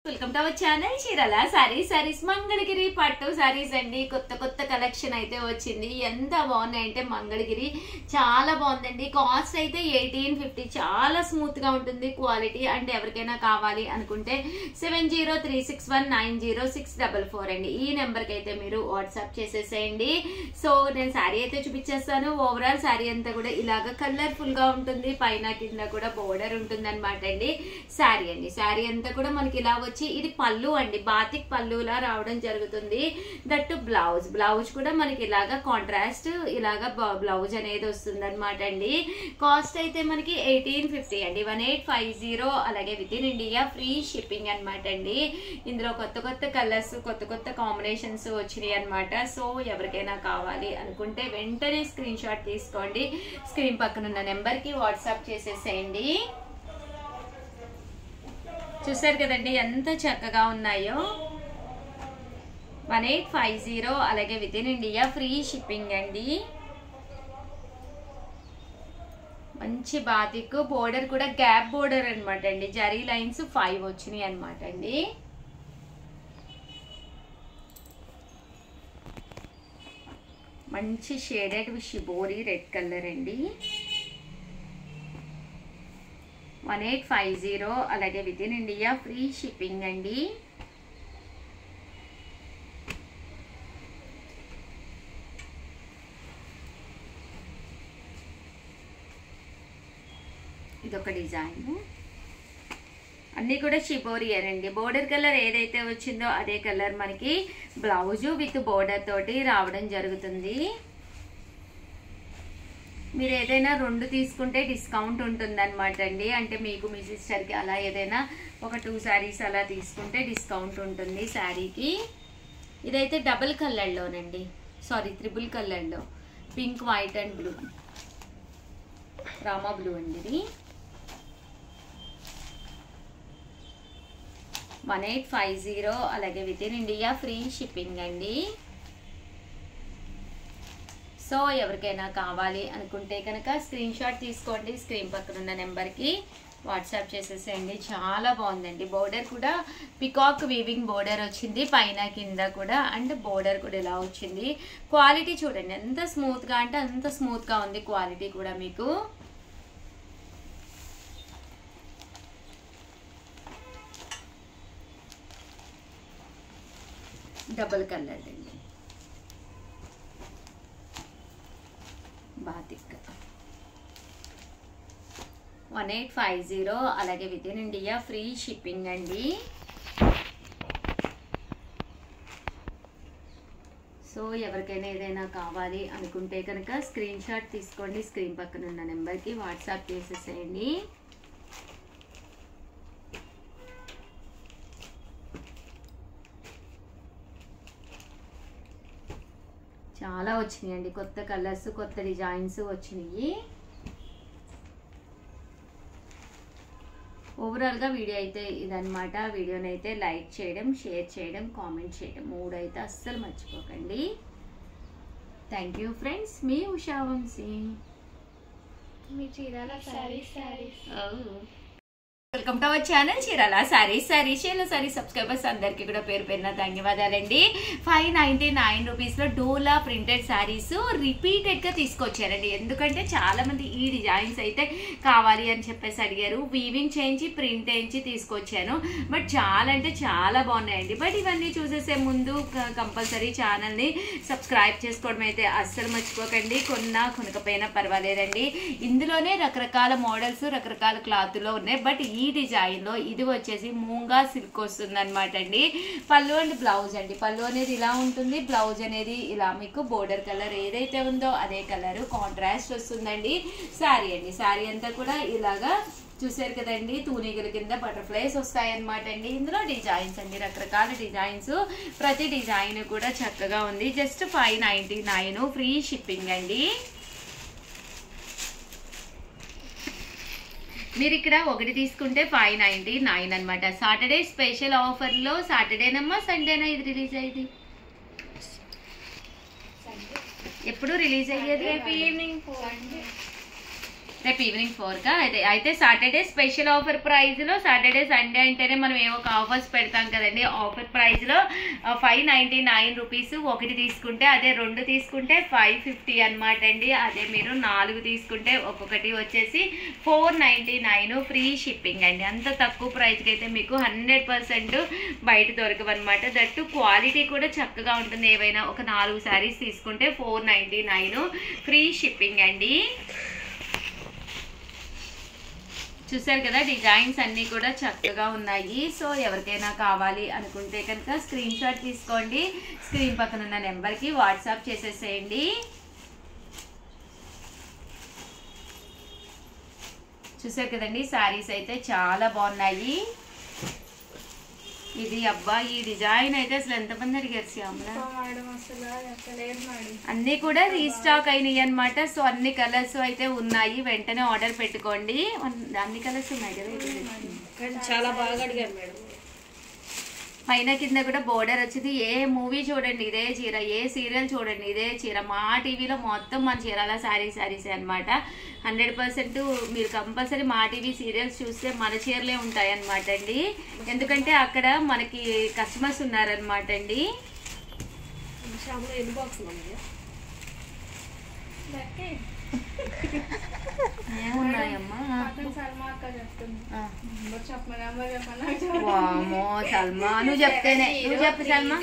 Welcome to our channel చీరల సారీస్ మంగళగిరి పట్టు సారీస్ అండి. కొత్త కలెక్షన్ అయితే వచ్చింది. ఎంత బాగున్నాయంటే మంగళగిరి చాలా బాగుందండి. కాస్ట్ అయితే 1850. చాలా స్మూత్ గా ఉంటుంది క్వాలిటీ. అండ్ ఎవరికైనా కావాలి అనుకుంటే 7036190644 అండి. ఈ నెంబర్ కి అయితే మీరు వాట్సాప్ చేసేసేయండి. సో నేను సారీ అయితే చూపించేస్తాను. ఓవరాల్ సారీ అంతా కూడా ఇలాగా కలర్ఫుల్ గా ఉంటుంది. పైన కింద కూడా బోర్డర్ ఉంటుంది అనమాట అండి. సారీ అంతా కూడా మనకి ఇలా ఇది పళ్ళు అండి. బాతిక్ పళ్ళులా రావడం జరుగుతుంది. దట్టు బ్లౌజ్ కూడా మనకి ఇలాగా కాంట్రాస్ట్ ఇలాగా బ్లౌజ్ అనేది వస్తుంది అనమాట అండి. కాస్ట్ అయితే మనకి 1850 అండి. 1850. అలాగే with in India free shipping అనమాట అండి. ఇందులో కొత్త కలర్స్ కొత్త కాంబినేషన్స్ వచ్చినాయి అనమాట. సో ఎవరికైనా కావాలి అనుకుంటే వెంటనే స్క్రీన్ షాట్ తీసుకోండి. స్క్రీన్ పక్కన ఉన్న నెంబర్ కి వాట్సాప్ చేసేసేయండి. చూసారు కదండి ఎంత చక్కగా ఉన్నాయో. 1850. అలాగే with in India free shipping అండి. మంచి బాతిక్ బోర్డర్ కూడా గ్యాప్ బోర్డర్ అనమాట అండి. జరీ లైన్స్ 5 వచ్చినాయి అనమాట అండి. మంచి షేడెడ్ షిబోరి రెడ్ కలర్ అండి. 1850. అలాగే with in India free shipping అండి. ఇదొక డిజైన్. అన్నీ కూడా షిబోరియేనండి. బోర్డర్ కలర్ ఏదైతే వచ్చిందో అదే కలర్ మనకి బ్లౌజు విత్ బోర్డర్ తోటి రావడం జరుగుతుంది. మీరు ఏదైనా 2 తీసుకుంటే డిస్కౌంట్ ఉంటుంది అనమాట అండి. అంటే మీకు మీ సిస్టర్కి అలా ఏదైనా ఒక 2 శారీస్ అలా తీసుకుంటే డిస్కౌంట్ ఉంటుంది శారీకి. ఇదైతే డబుల్ కలర్లోనండి, సారీ ట్రిపుల్ కలర్లో, pink white and blue, Rama blue అండి. ఇది 1850. అలాగే with in India free shipping అండి. సో ఎవరికైనా కావాలి అనుకుంటే కనుక స్క్రీన్ షాట్ తీసుకోండి. స్క్రీన్ పక్కన ఉన్న నెంబర్కి వాట్సాప్ చేసేసేయండి. చాలా బాగుందండి. బోర్డర్ కూడా పికాక్ వీవింగ్ బోర్డర్ వచ్చింది పైన కింద కూడా. అండ్ బోర్డర్ కూడా ఇలా వచ్చింది. క్వాలిటీ చూడండి ఎంత స్మూత్గా అంటే అంత స్మూత్గా ఉంది క్వాలిటీ కూడా మీకు. డబుల్ కలర్ అండి బాతిక్. 1850. అలాగే with in India free shipping అండి. సో ఎవరికైనా ఏదైనా కావాలి అనుకుంటే కనుక స్క్రీన్ షాట్ తీసుకోండి. స్క్రీన్ పక్కన ఉన్న నెంబర్కి వాట్సాప్ చేసేసేయండి. చాలా వచ్చినాయండి. కొత్త కలర్స్ కొత్త డిజైన్స్ వచ్చినాయి. ఓవరాల్గా వీడియో అయితే ఇదనమాట. వీడియోని అయితే లైక్ చేయడం, షేర్ చేయడం, కామెంట్ చేయడం 3 అయితే అస్సలు మర్చిపోకండి. Thank you friends. మీ ఉషా వంశీ. మీ Chirala sarees. Welcome to our channel Chirala sarees subscribers అందరికీ కూడా పేరు పేరున ధన్యవాదాలండి. 599 రూపీస్లో డోలా ప్రింటెడ్ శారీస్ రిపీటెడ్గా తీసుకొచ్చారండి. ఎందుకంటే చాలా మంది ఈ డిజైన్స్ అయితే కావాలి అని చెప్పేసి అడిగారు. వీవింగ్ చేయించి ప్రింట్ చేయించి తీసుకొచ్చాను. బట్ చాలా అంటే చాలా బాగున్నాయండి. బట్ ఇవన్నీ చూసేసే ముందు కంపల్సరీ ఛానల్ని సబ్స్క్రైబ్ చేసుకోవడం అయితే అస్సలు మర్చిపోకండి. కొనకపోయినా పర్వాలేదండి. ఇందులోనే రకరకాల మోడల్స్ రకరకాల క్లాత్లో ఉన్నాయి. బట్ ఈ డిజైన్ లో ఇది వచ్చేసి మూంగా సిల్క్ వస్తుంది అనమాట అండి. పళ్ళు అండ్ బ్లౌజ్ అండి. పళ్ళు అనేది ఇలా ఉంటుంది, బ్లౌజ్ అనేది ఇలా మీకు బోర్డర్ కలర్ ఏదైతే ఉందో అదే కలర్ కాంట్రాస్ట్ వస్తుందండి. శారీ అండి. శారీ అంతా కూడా ఇలాగా చూసారు కదండి. తూనీగల కింద బటర్ఫ్లైస్ వస్తాయి అనమాట అండి. ఇందులో డిజైన్స్ అండి, రకరకాల డిజైన్స్. ప్రతి డిజైన్ కూడా చక్కగా ఉంది. జస్ట్ 599 ఫ్రీ షిప్పింగ్ అండి. మీరు ఇక్కడ ఒకటి తీసుకుంటే 599 అనమాట. సాటర్డే స్పెషల్ ఆఫర్లో. సాటర్డేనమ్మా సండేనా ఇది రిలీజ్ అయ్యేది? ఎప్పుడు రిలీజ్ అయ్యేది? ఈవినింగ్ రేపు ఈవినింగ్ 4కా అయితే సాటర్డే స్పెషల్ ఆఫర్ ప్రైస్ లో సాటర్డే సండే అంటేనే మనం ఏవో ఒక ఆఫర్స్ పెడతాం కదండి. ఆఫర్ ప్రైస్ లో 599 రూపీస్ ఒకటి తీసుకుంటే, అదే 2 తీసుకుంటే 550 అనమాట అండి. అదే మీరు 4 తీసుకుంటే ఒక్కొక్కటి వచ్చేసి 499 ఫ్రీ షిప్పింగ్ అండి. అంత తక్కువ ప్రైస్కి అయితే మీకు 100% బయట దొరకవన్నమాట. దట్టు క్వాలిటీ కూడా చక్కగా ఉంటుంది. ఏవైనా ఒక 4 శారీస్ తీసుకుంటే 499 ఫ్రీ షిప్పింగ్ అండి. చూసారు కదా, డిజైన్స్ అన్నీ కూడా చక్కగా ఉన్నాయి. సో ఎవరికైనా కావాలి అనుకుంటే కనుక స్క్రీన్ షాట్ తీసుకోండి, స్క్రీన్ పక్కన ఉన్న నెంబర్కి వాట్సాప్ చేసేసేయండి. చూసారు కదండి, శారీస్ అయితే చాలా బాగున్నాయి. ఇది అబ్బా ఈ డిజైన్ అయితే అసలు ఎంతమంది అడిగారు శ్యామల. అన్నీ కూడా రీస్టాక్ అయినాయి అనమాట. సో అన్ని కలర్స్ అయితే ఉన్నాయి, వెంటనే ఆర్డర్ పెట్టుకోండి. అన్ని కలర్స్ ఉన్నాయి కదా, చాలా బాగా అడిగారు మేడం. పైన కింద కూడా బోర్డర్ వచ్చింది. ఏ మూవీ చూడండి ఇదే చీర, ఏ సీరియల్ చూడండి ఇదే చీర. మా టీవీలో మొత్తం మన చీరాల శారీసే అనమాట. 100% మీరు కంపల్సరీ మా టీవీ సీరియల్స్ చూస్తే మన చీరలే ఉంటాయి అనమాట అండి. ఎందుకంటే అక్కడ మనకి కస్టమర్స్ ఉన్నారనమాట అండి. ఏమున్నాయమ్మా? వామో సల్మా, నువ్వు చెప్తేనే. నువ్వు చెప్పు సల్మా.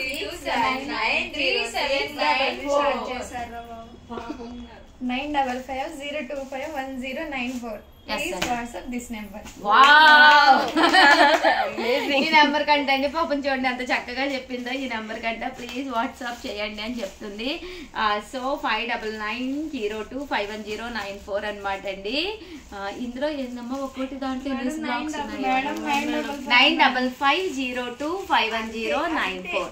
955025109 WhatsApp this number. ఈ నెంబర్ కంటే అండి పాపం చూడండి ఎంత చక్కగా చెప్పిందో. ఈ నెంబర్ కంటే ప్లీజ్ వాట్సాప్ చేయండి అని చెప్తుంది. సో 5950251094 అనమాట అండి. ఇందులో ఏందమ్మా ఒక్కొక్కటి దాంట్లో 9550251094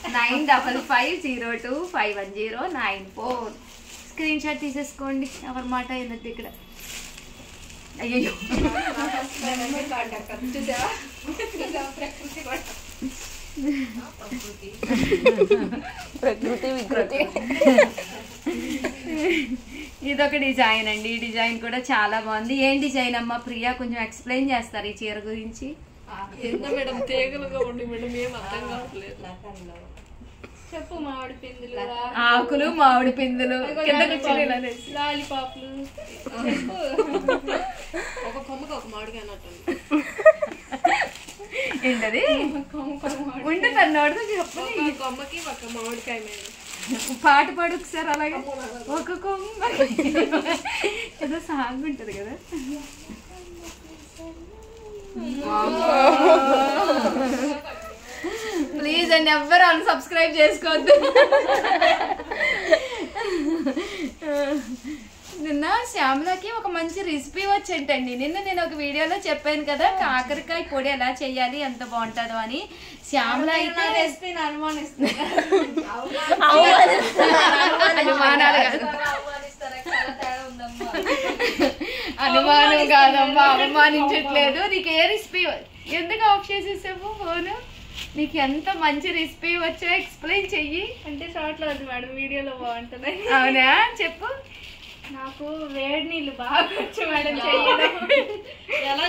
9550251094. స్క్రీన్ షాట్ తీసేసుకోండి. ఎవరి మాట ఏంటంటే ఇక్కడ అయ్యో ప్రకృతి వికృతి. ఇదొక డిజైన్ అండి. ఈ డిజైన్ కూడా చాలా బాగుంది. ఏం డిజైన్ అమ్మా ప్రియా, కొంచెం ఎక్స్ప్లెయిన్ చేస్తారు ఈ చీర గురించి? మేడం తీగలుగా ఉండి మేడం ఏం అర్థం కావట్లేదు. చెప్పు. మామిడి పిందులు, ఆకులు, మామిడి పిందులు, లాలీపాప్లు. ఒక కొమ్మకి ఒక మామిడికాయ అన్నట్టు ఏంటది ఉంటుంది అన్నోడు చెప్పు. కొమ్మకి ఒక మామిడికాయ మేడం. పాట పాడు ఒకసారి. అలాగే ఒక కొమ్మ ఏదో సాంగ్ ఉంటది కదా. ప్లీజ్ అండి ఎవ్వరు అన్సబ్స్క్రైబ్ చేసుకోవద్దు. నిన్న శ్యామలకి ఒక మంచి రెసిపీ వచ్చేంటండి. నిన్న నేను ఒక వీడియోలో చెప్పాను కదా కాకరకాయ పొడి ఎలా చేయాలి, ఎంత బాగుంటుందో అని. శ్యామల అయితే రెసిపీని అనుమానిస్తుంది. అనుమానం కాదమ్మా, అవమానించట్లేదు. నీకు ఏ రెసిపీ ఎందుకు ఆఫ్ చేసేసావు ఫోన్? నీకు ఎంత మంచి రెసిపీ వచ్చో ఎక్స్ప్లెయిన్ చెయ్యి. అంటే షార్ట్ లో వద్దు మేడం, వీడియోలో బాగుంటుంది. అవునా చెప్పు. నాకు వేడి నీళ్ళు బాగా వచ్చు మేడం చేయడం.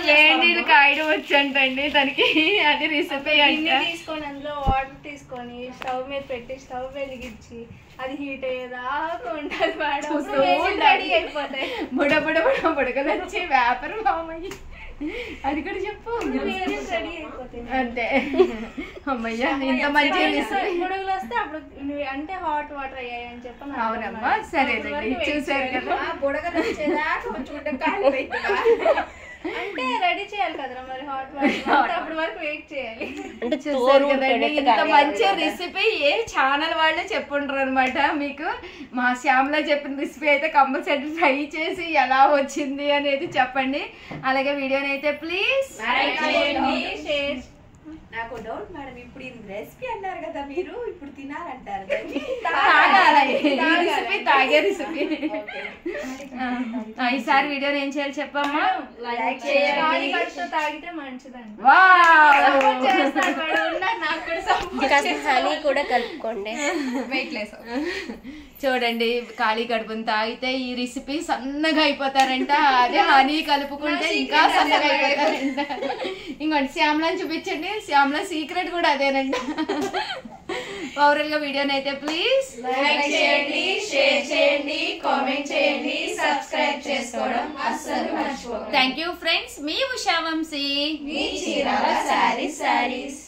వేడి నీళ్ళు కాయడం వచ్చు అంటండి తనకి. అది రెసిపీ అంటే తీసుకొని అందులో వాటర్ తీసుకొని స్టవ్ మీద పెట్టి స్టవ్ వెలిగించి అది హీట్ అయ్యేదాకా ఉంటుంది మేడం. రెడీ అయిపోతాయి. బుడ బుడ బుడ బుడకలు వచ్చి వ్యాపారం మామయ్య. అది కూడా చెప్పు. రెడీ అయిపోతాయి అంతే. అమ్మయ్య ఇంత మంచి బుడగలు వస్తే అప్పుడు అంటే హాట్ వాటర్ అయ్యాయి అని చెప్పి. అవునమ్మా సరేనండి. చూసారు కదా బుడగలు వచ్చేదాకా అంటే రెడీ చేయాలి కదరా మరి హాట్ వాటర్. అప్పటి వరకు వెయిట్ చేయాలి. అంటే చూసారు కదండి ఇంత మంచి రెసిపీ ఏ ఛానల్ వాళ్ళే చెప్పుంటారు అనమాట మీకు. మా శ్యామల చెప్పిన రెసిపీ అయితే కంపల్సరీ ట్రై చేసి ఎలా వచ్చింది అనేది చెప్పండి. అలాగే వీడియోని అయితే ప్లీజ్ లైక్ చేయండి, షేర్ నాకు డౌట్ మేడం, ఇప్పుడు ఇది రెసిపీ అన్నారు కదా మీరు, ఇప్పుడు తినాలంటారు తాగే రెసిపీ. ఈసారి వీడియోని ఏం చేయాలి చెప్పమ్మా? తాగితే మంచిదండి. హనీ కూడా కలుపుకోండి. చూడండి, ఖాళీ కడుపుని తాగితే ఈ రెసిపీ సన్నగా అయిపోతారంట. అదే హనీ కలుపుకుంటే ఇంకా సన్నగా అయిపోతారంట. ఇంకోటి శ్యామ్లాని చూపించండి, శ్యామ్లా సీక్రెట్ కూడా అదేనంట. ఓవరాల్ గా వీడియోని అయితే ప్లీజ్ లైక్ చేయండి, షేర్ చేయండి, కామెంట్ చేయండి, సబ్స్క్రైబ్ చేసుకోవడం అస్సలు మర్చిపోకండి. Thank you friends. మీ ఉషా వంశీ, మీ చీరాల శారీస్.